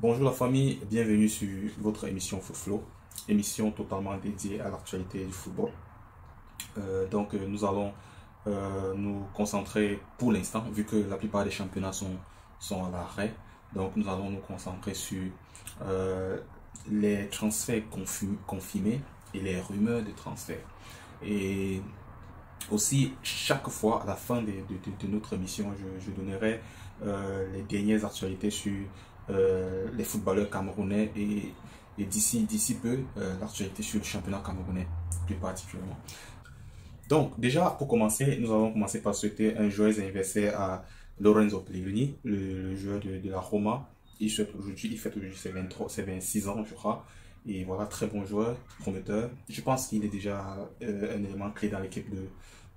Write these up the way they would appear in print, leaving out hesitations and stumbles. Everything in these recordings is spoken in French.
Bonjour la famille, bienvenue sur votre émission Foot Flow, émission totalement dédiée à l'actualité du football. Nous allons nous concentrer pour l'instant, vu que la plupart des championnats sont à l'arrêt. Donc nous allons nous concentrer sur les transferts confirmés et les rumeurs de transferts. Et aussi, chaque fois, à la fin de notre émission, je donnerai les dernières actualités sur les footballeurs camerounais et d'ici peu, l'actualité sur le championnat camerounais, plus particulièrement. Donc, déjà, pour commencer, nous allons commencer par souhaiter un joyeux anniversaire à Lorenzo Pellegrini, le joueur de la Roma. Il fête aujourd'hui ses 26 ans, je crois. Et voilà, très bon joueur, prometteur. Je pense qu'il est déjà un élément clé dans l'équipe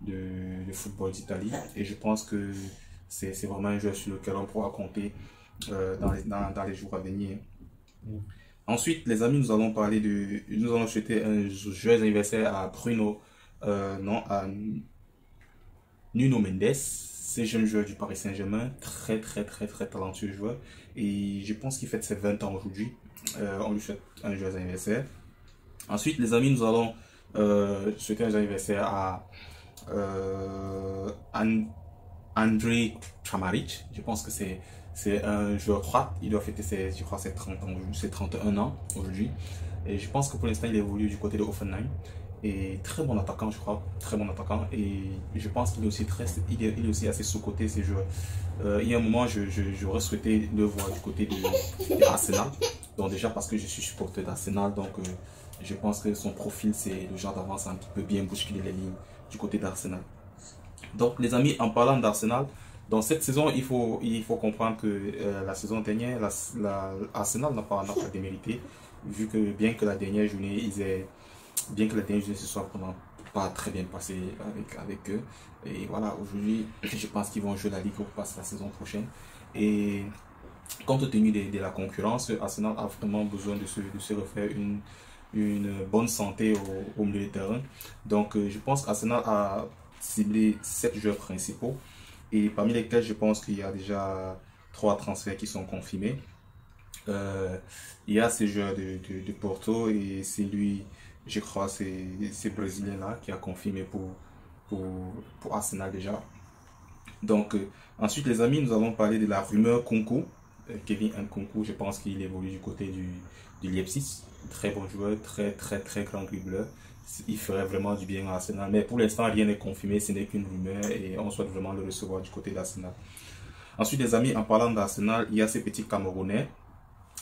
de football d'Italie. Et je pense que c'est vraiment un joueur sur lequel on pourra compter dans les jours à venir. Ensuite, les amis, nous allons souhaiter un joyeux anniversaire à à Nuno Mendes. C'est jeune joueur du Paris Saint-Germain, très talentueux joueur. Et je pense qu'il fête ses 20 ans aujourd'hui. On lui souhaite un joyeux anniversaire. Ensuite, les amis, nous allons souhaiter un joyeux anniversaire à André Kramaric. Je pense que c'est un joueur croate. Il doit fêter je crois, ses 30 ans, ses 31 ans aujourd'hui. Et je pense que pour l'instant, il évolue du côté de Hoffenheim. Et très bon attaquant, je crois. Très bon attaquant. Et je pense qu'il est aussi, il est aussi assez sous-coté, ces joueurs. Il y a un moment, j'aurais souhaité le voir du côté de Arsenal. Donc déjà parce que je suis supporter d'Arsenal. Donc je pense que son profil, c'est le genre d'avancement qui peut bien bousculer les lignes du côté d'Arsenal. Donc les amis, en parlant d'Arsenal, dans cette saison, il faut comprendre que la saison dernière, Arsenal n'a pas démérité, vu que bien que la dernière journée, se soit vraiment pas très bien passé avec eux. Et voilà, aujourd'hui, je pense qu'ils vont jouer la Ligue Europa la saison prochaine. Et compte tenu de la concurrence, Arsenal a vraiment besoin de se refaire une bonne santé au milieu de terrain. Donc je pense qu'Arsenal a ciblé 7 joueurs principaux et parmi lesquels je pense qu'il y a déjà 3 transferts qui sont confirmés. Il y a ces joueurs de Porto et c'est lui, je crois, c'est Brésilien là qui a confirmé pour Arsenal déjà. Donc ensuite les amis, nous allons parler de la rumeur Nkunku. Kevin Nkunku, je pense qu'il évolue du côté du Leipzig. Très bon joueur, très grand dribbleur. Il ferait vraiment du bien à Arsenal. Mais pour l'instant, rien n'est confirmé, ce n'est qu'une rumeur et on souhaite vraiment le recevoir du côté d'Arsenal. Ensuite, les amis, en parlant d'Arsenal, il y a ces petits Camerounais.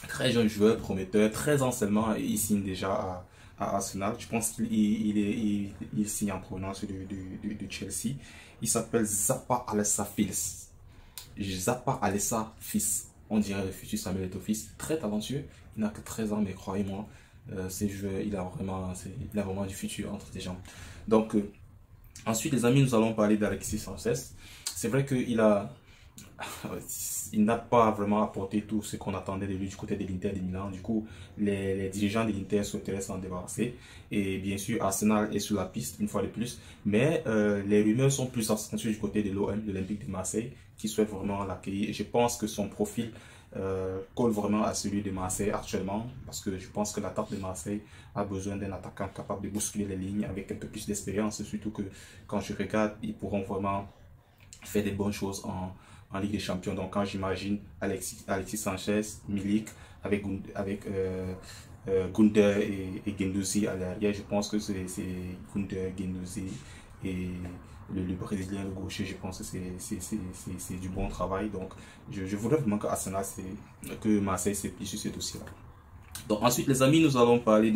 Très jeune joueur, prometteur, 13 ans seulement, et il signe déjà à Arsenal. Je pense qu'il signe en provenance de Chelsea. Il s'appelle Zappa Alessa Fils. Zappa Alessa Fils. On dirait le futur Samuel Eto'o, très talentueux. Il n'a que 13 ans, mais croyez-moi, ce joueur, il a vraiment du futur entre les jambes. Donc, ensuite, les amis, nous allons parler d'Alexis Sanchez. C'est vrai qu'il n'a pas vraiment apporté tout ce qu'on attendait de lui du côté de l'Inter de Milan. Du coup, les dirigeants de l'Inter souhaiteraient s'en débarrasser. Et bien sûr, Arsenal est sur la piste une fois de plus. Mais les rumeurs sont plus accentuées du côté de l'OM, de l'Olympique de Marseille, qui souhaite vraiment l'accueillir. Et je pense que son profil colle vraiment à celui de Marseille actuellement. Parce que je pense que l'attaque de Marseille a besoin d'un attaquant capable de bousculer les lignes avec un peu plus d'expérience. Surtout que quand je regarde, ils pourront vraiment faire des bonnes choses en Ligue des Champions. Donc quand j'imagine Alexis Sanchez, Milik avec Gunder et Guendouzi à l'arrière, je pense que c'est Gunder, Guendouzi et le Brésilien, le gaucher, je pense que c'est du bon travail. Donc je voudrais vraiment que Marseille s'appuie sur ce dossier-là. Donc ensuite les amis, nous allons parler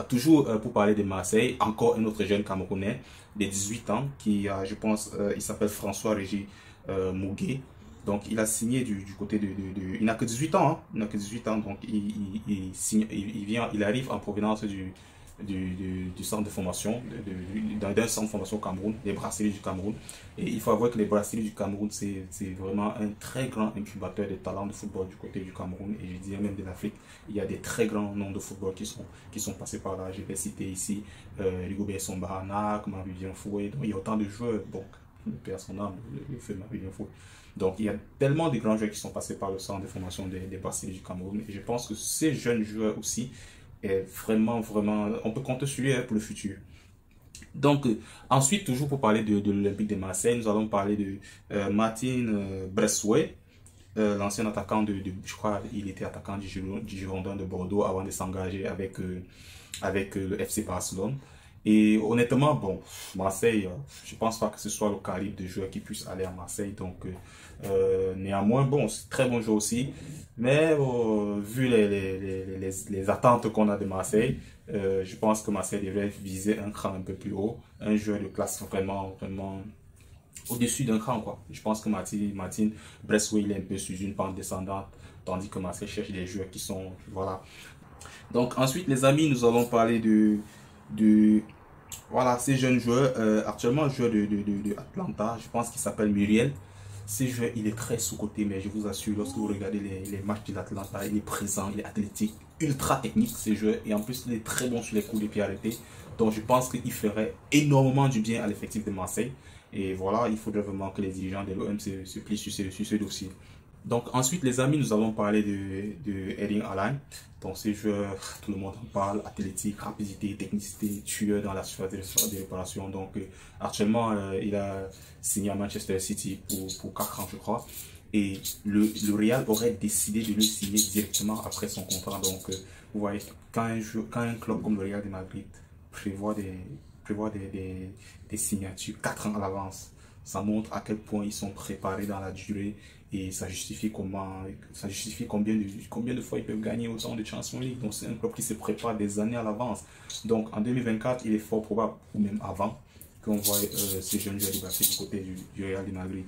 toujours pour parler de Marseille, encore un autre jeune Camerounais de 18 ans qui a, je pense, il s'appelle François-Régis Mouguet. Donc il a signé du côté il n'a que 18 ans, hein, il n'a que 18 ans, donc il arrive en provenance du centre de formation, d'un centre de formation au Cameroun, les brasseries du Cameroun. Et il faut avouer que les brasseries du Cameroun, c'est vraiment un très grand incubateur de talents de football du côté du Cameroun. Et je dirais même de l'Afrique. Il y a des très grands noms de football qui sont passés par là. Je vais citer ici Rigobert Song Bahana, Vivian Fouet. Donc il y a autant de joueurs. Donc paix à son âme, le feu Marvin Info. Donc il y a tellement de grands joueurs qui sont passés par le centre de formation des Brasseries du Cameroun. Et je pense que ces jeunes joueurs aussi, est vraiment, vraiment, on peut compter sur lui pour le futur. Donc, ensuite, toujours pour parler de l'Olympique de Marseille, nous allons parler de Martin Bressouet, l'ancien attaquant je crois, il était attaquant du Girondin de Bordeaux avant de s'engager avec le FC Barcelone. Et honnêtement, bon, Marseille, je pense pas que ce soit le calibre de joueur qui puisse aller à Marseille. Donc, néanmoins, bon, c'est très bon joueur aussi. Mais vu les attentes qu'on a de Marseille, je pense que Marseille devrait viser un cran un peu plus haut. Un joueur de classe vraiment, vraiment au-dessus d'un cran, quoi. Je pense que Martin Bressouet, il est un peu sur une pente descendante, tandis que Marseille cherche des joueurs qui sont, voilà. Donc, ensuite, les amis, nous allons parler voilà, ces jeunes joueurs, actuellement joueur de Atlanta, je pense qu'il s'appelle Muriel. Ce joueur, il est très sous-coté, mais je vous assure, lorsque vous regardez les matchs de l'Atlanta, il est présent, il est athlétique, ultra technique, ce joueur, et en plus, il est très bon sur les coups de pied arrêtés. Donc, je pense qu'il ferait énormément du bien à l'effectif de Marseille. Et voilà, il faudrait vraiment que les dirigeants de l'OM se plient sur ce dossier. Donc ensuite les amis, nous allons parler de Erling Haaland. Donc ce joueur, tout le monde en parle, athlétique, rapidité, technicité, tueur dans la surface de réparation. Donc actuellement, il a signé à Manchester City pour 4 ans je crois. Et le Real aurait décidé de le signer directement après son contrat. Donc vous voyez, quand un club comme le Real de Madrid prévoit des signatures 4 ans à l'avance, ça montre à quel point ils sont préparés dans la durée. Et ça justifie combien de fois ils peuvent gagner autant de Champions League. Donc c'est un club qui se prépare des années à l'avance. Donc en 2024, il est fort probable, ou même avant, qu'on voit ces jeunes joueurs débarquer du côté du Real de Madrid.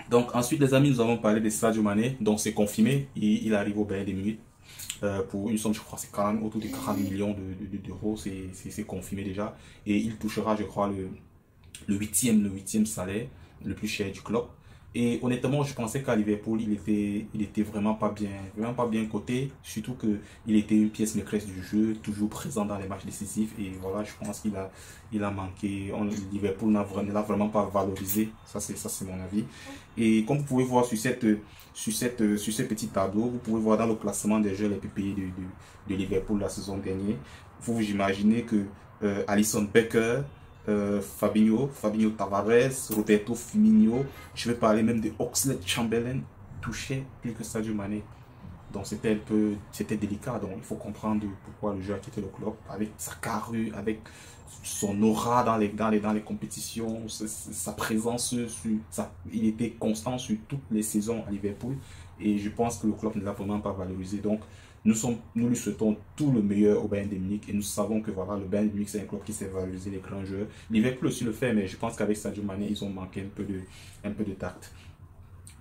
Donc ensuite les amis, nous allons parler de Sadio Mané. Donc c'est confirmé, il arrive au Bayern de Munich pour une somme, je crois, c'est autour de 40 millions d'euros, c'est confirmé déjà. Et il touchera, je crois, le huitième salaire, le plus cher du club. Et honnêtement, je pensais qu'à Liverpool, il était vraiment pas bien coté. Surtout qu'il était une pièce maîtresse du jeu, toujours présent dans les matchs décisifs. Et voilà, je pense qu'il a manqué. Liverpool ne l'a vraiment pas valorisé. Ça, c'est mon avis. Et comme vous pouvez voir sur ce petit tableau, vous pouvez voir dans le classement des jeux les plus payés de Liverpool la saison dernière. Vous imaginez que Alisson Becker, Fabinho Tavares, Roberto Firmino, je vais parler même de Oxlade-Chamberlain, touchait plus que Sadio Mané. Donc c'était délicat. Donc il faut comprendre pourquoi le joueur a quitté le club, avec sa carrure, avec son aura dans les compétitions, sa présence, il était constant sur toutes les saisons à Liverpool. Et je pense que le club ne l'a vraiment pas valorisé. Donc nous lui souhaitons tout le meilleur au Bayern de Munich. Et nous savons que voilà, le Bayern de Munich, c'est un club qui sait valoriser les grands joueurs. Liverpool aussi le fait, mais je pense qu'avec Sadio Mané, ils ont manqué un peu de tact.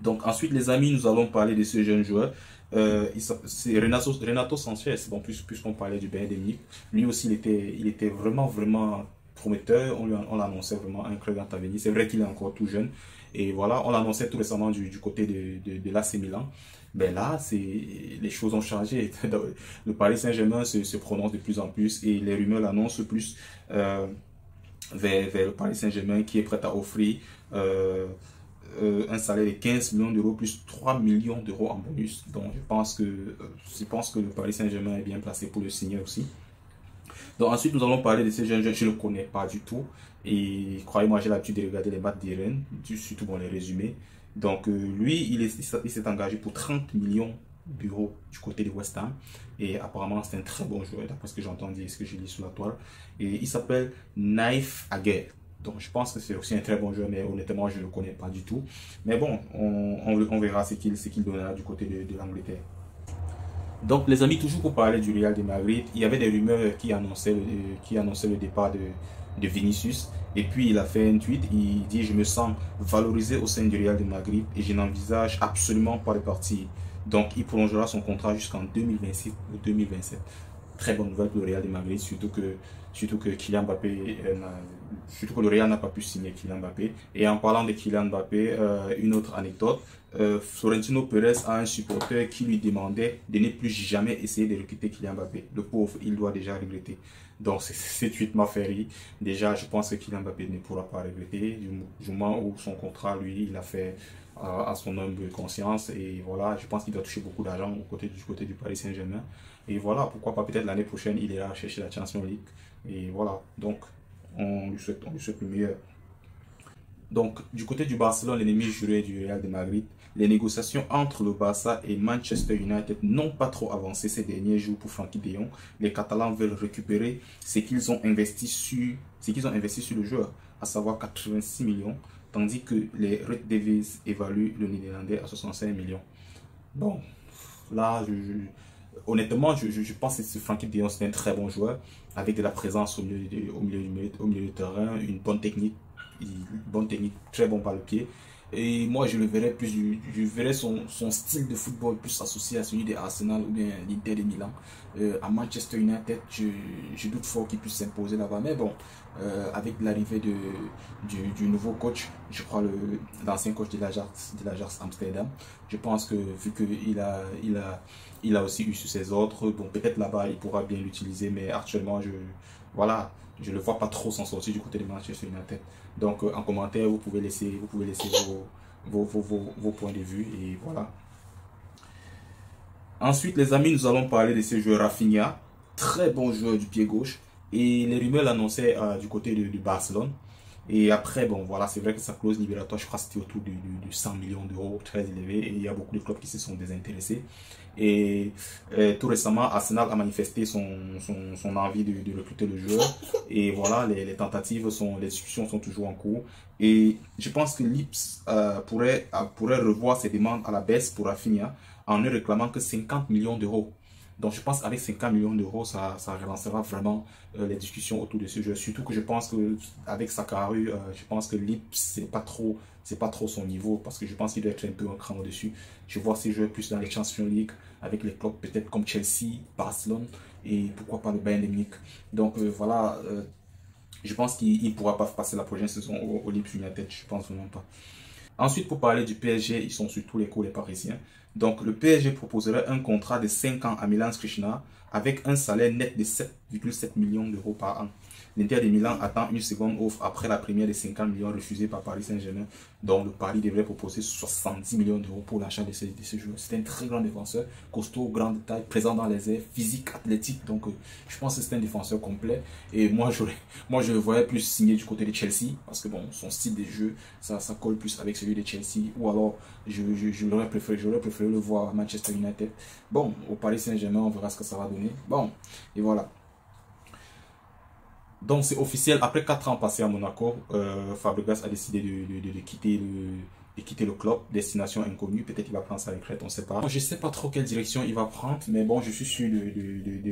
Donc ensuite, les amis, nous allons parler de ce jeune joueur. C'est Renato Sanchez. Bon, puisqu'on parlait du Bayern de Munich, lui aussi, il était vraiment, vraiment prometteur. On l'annonçait vraiment un très grand avenir. C'est vrai qu'il est encore tout jeune. Et voilà, on l'annonçait tout récemment du côté de l'AC Milan. Ben là, les choses ont changé. Le Paris Saint-Germain se prononce de plus en plus et les rumeurs l'annoncent plus vers le Paris Saint-Germain qui est prêt à offrir un salaire de 15 millions d'euros plus 3 millions d'euros en bonus. Donc je pense que le Paris Saint-Germain est bien placé pour le signer aussi. Donc ensuite, nous allons parler de ces jeunes. Je ne le connais pas du tout. Et croyez-moi, j'ai l'habitude de regarder les matchs d'Irène, surtout les résumés. Donc lui, il s'est engagé pour 30 millions d'euros du côté de West Ham. Et apparemment, c'est un très bon joueur, d'après ce que j'ai entendu et ce que j'ai lu sur la toile. Et il s'appelle Naïf Aguer. Donc je pense que c'est aussi un très bon joueur, mais honnêtement, je ne le connais pas du tout. Mais bon, on verra ce qu'il donnera du côté de l'Angleterre. Donc les amis, toujours pour parler du Real de Madrid, il y avait des rumeurs qui annonçaient le départ de Vinicius. Et puis il a fait un tweet, il dit: je me sens valorisé au sein du Real de Madrid et je n'envisage absolument pas de partir. Donc il prolongera son contrat jusqu'en 2026 ou 2027. très bonne nouvelle pour le Real de Madrid, surtout que Kylian Mbappé, surtout que le Real n'a pas pu signer Kylian Mbappé. Et en parlant de Kylian Mbappé, une autre anecdote, Florentino Pérez a un supporter qui lui demandait de ne plus jamais essayer de recruter Kylian Mbappé. Le pauvre, il doit déjà regretter. Donc cette tweet m'a fait rire. Déjà, je pense que Kylian Mbappé ne pourra pas regretter du moment où son contrat, lui, il a fait à son humble conscience. Et voilà, je pense qu'il doit toucher beaucoup d'argent du côté du Paris Saint-Germain. Et voilà, pourquoi pas peut-être l'année prochaine, il ira chercher la Champions League. Et voilà, donc on lui souhaite le meilleur. Donc, du côté du Barcelone, l'ennemi juré du Real de Madrid, les négociations entre le Barça et Manchester United n'ont pas trop avancé ces derniers jours pour Frenkie de Jong. Les Catalans veulent récupérer ce qu'ils ont investi sur le joueur, à savoir 86 millions, tandis que les Red Devils évaluent le Néerlandais à 65 millions. Bon, là, honnêtement, je pense que Frenkie de Jong, c'est un très bon joueur, avec de la présence au milieu du terrain, une bonne technique, très bon par le pied. Et moi, je le verrais plus, je verrais son style de football plus associé à celui de Arsenal ou bien l'Inter de Milan. À Manchester United, je doute fort qu'il puisse s'imposer là-bas. Mais bon, avec l'arrivée du nouveau coach, je crois l'ancien coach de l'Ajax Amsterdam, je pense que vu qu'il a aussi eu sur ses ordres, bon, peut-être là-bas, il pourra bien l'utiliser. Mais actuellement, voilà, je ne le vois pas trop s'en sortir du côté de Manchester United. Donc en commentaire, vous pouvez laisser vos points de vue et voilà. Ensuite, les amis, nous allons parler de ce joueur Rafinha, très bon joueur du pied gauche. Et les rumeurs l'annonçaient du côté du Barcelone. Et après, bon, voilà, c'est vrai que sa clause libératoire, je crois que c'était autour de 100 millions d'euros, très élevé. Et il y a beaucoup de clubs qui se sont désintéressés. Et tout récemment, Arsenal a manifesté son envie de recruter le joueur. Et voilà, les discussions sont toujours en cours. Et je pense que Leeds pourrait revoir ses demandes à la baisse pour Rafinha en ne réclamant que 50 millions d'euros. Donc je pense qu'avec 50 millions d'euros, ça relancera vraiment les discussions autour de ce jeu. Surtout que je pense qu'avec Sakaru, je pense que Leeds, c'est pas trop son niveau. Parce que je pense qu'il doit être un peu un cran au-dessus. Je vois ces joueurs plus dans les Champions League, avec les clubs peut-être comme Chelsea, Barcelone et pourquoi pas le Bayern de Munich. Donc voilà, je pense qu'il ne pourra pas passer la prochaine saison au Leeds United. Je pense vraiment pas. Ensuite, pour parler du PSG, ils sont sur tous les coups, les Parisiens. Donc, le PSG proposerait un contrat de 5 ans à Milan Skriniar avec un salaire net de 7,7 millions d'euros par an. L'Inter de Milan attend une seconde offre après la première de 50 millions refusée par Paris Saint-Germain. Donc, le Paris devrait proposer 70 millions d'euros pour l'achat de ce joueur. C'est un très grand défenseur, costaud, grande taille, présent dans les airs, physique, athlétique. Donc, je pense que c'est un défenseur complet. Et moi, je le voyais plus signer du côté de Chelsea parce que bon, son style de jeu, ça colle plus avec celui de Chelsea. Ou alors, j'aurais préféré le voir à Manchester United. Bon, au Paris Saint-Germain, on verra ce que ça va donner. Bon, et voilà. Donc c'est officiel, après 4 ans passés à Monaco, Fabregas a décidé de quitter le club, destination inconnue, peut-être qu'il va prendre sa retraite, on ne sait pas. Je ne sais pas trop quelle direction il va prendre, mais bon, je suis sûr de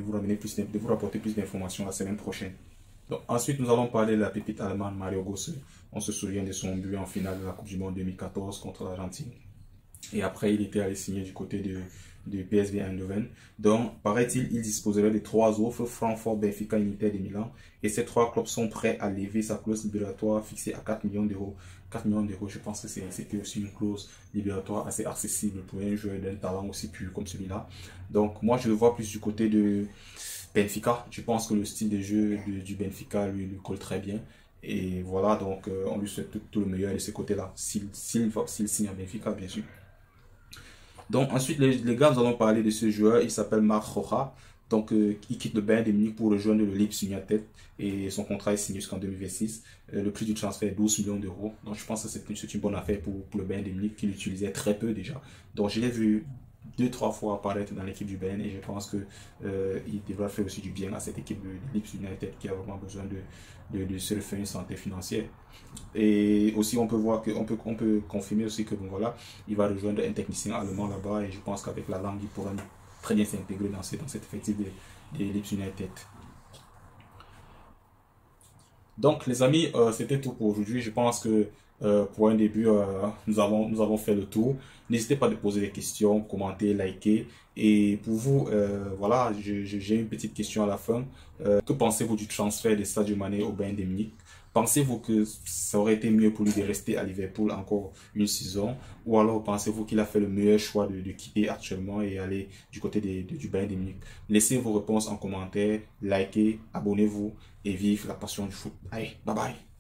vous rapporter plus d'informations la semaine prochaine. Donc, ensuite, nous allons parler de la pépite allemande Mario Götze. On se souvient de son but en finale de la Coupe du Monde 2014 contre l'Argentine. Et après, il était allé signer du côté de PSV Eindhoven. Donc, paraît-il, il disposerait de 3 offres, Francfort, Benfica et Inter de Milan. Et ces 3 clubs sont prêts à lever sa clause libératoire fixée à 4 millions d'euros. 4 millions d'euros, je pense que c'était aussi une clause libératoire assez accessible pour un joueur d'un talent aussi pur comme celui-là. Donc, moi, je le vois plus du côté de Benfica. Je pense que le style de jeu du Benfica lui colle très bien. Et voilà, donc on lui souhaite tout le meilleur de ce côté-là. S'il signe à Benfica, bien sûr. Donc ensuite, les gars, nous allons parler de ce joueur. Il s'appelle Marc Roja. Donc il quitte le Bayern de Munich pour rejoindre le Leeds United. Et son contrat est signé jusqu'en 2026. Le prix du transfert est 12 millions d'euros. Donc je pense que c'est une bonne affaire pour le Bayern de Munich, qui l'utilisait très peu déjà. Donc je l'ai vu 2-3 fois apparaître dans l'équipe du Bayern et je pense que il devra faire aussi du bien à cette équipe de Leeds United qui a vraiment besoin de se refaire une santé financière. Et aussi on peut voir que on peut confirmer aussi que bon voilà, il va rejoindre un technicien allemand là-bas et je pense qu'avec la langue il pourra très bien s'intégrer dans cet effectif de Leeds United. Donc les amis, c'était tout pour aujourd'hui. Je pense que Pour un début, nous avons fait le tour. N'hésitez pas à poser des questions, commenter, liker. Et pour vous, voilà, j'ai une petite question à la fin. Que pensez-vous du transfert de Sadio Mané au Bayern de Munich? Pensez-vous que ça aurait été mieux pour lui de rester à Liverpool encore une saison? Ou alors pensez-vous qu'il a fait le meilleur choix de quitter actuellement et aller du côté du Bayern de Munich? Laissez vos réponses en commentaire, likez, abonnez-vous et vive la passion du foot. Allez, bye bye!